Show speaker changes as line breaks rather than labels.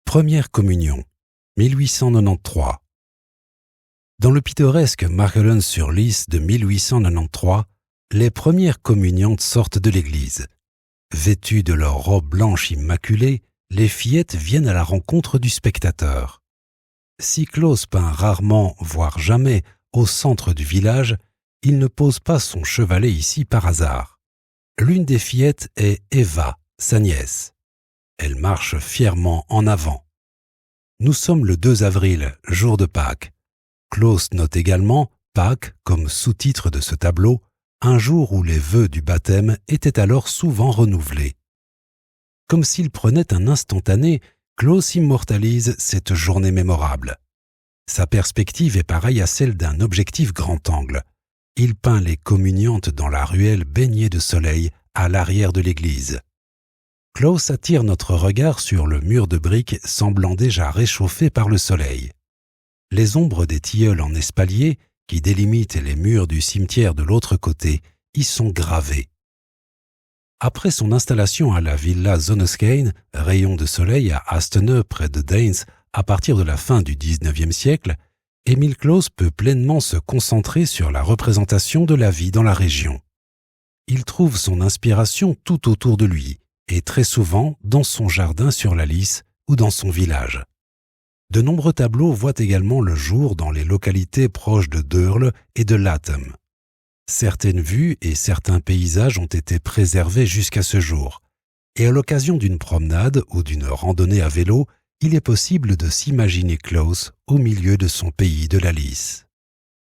Première communion, 1893. Dans le pittoresque Markelon-sur-Lys de 1893, les premières communiantes sortent de l'église. Vêtues de leurs robes blanches immaculées, les fillettes viennent à la rencontre du spectateur. Si Claus peint rarement, voire jamais, au centre du village, il ne pose pas son chevalet ici par hasard. L'une des fillettes est Eva, sa nièce. Elle marche fièrement en avant. Nous sommes le 2 avril, jour de Pâques. Claus note également Pâques comme sous-titre de ce tableau, un jour où les vœux du baptême étaient alors souvent renouvelés. Comme s'il prenait un instantané, Claus immortalise cette journée mémorable. Sa perspective est pareille à celle d'un objectif grand angle. Il peint les communiantes dans la ruelle baignée de soleil à l'arrière de l'église. Claus attire notre regard sur le mur de briques semblant déjà réchauffé par le soleil. Les ombres des tilleuls en espalier, qui délimitent les murs du cimetière de l'autre côté, y sont gravées. Après son installation à la villa Zonneskein, rayon de soleil à Hastenau près de Deins, à partir de la fin du XIXe siècle, Emil Claus peut pleinement se concentrer sur la représentation de la vie dans la région. Il trouve son inspiration tout autour de lui, et très souvent dans son jardin sur la Lys ou dans son village. De nombreux tableaux voient également le jour dans les localités proches de Deurle et de Latem. Certaines vues et certains paysages ont été préservés jusqu'à ce jour, et à l'occasion d'une promenade ou d'une randonnée à vélo, il est possible de s'imaginer Claus au milieu de son pays de la Lys.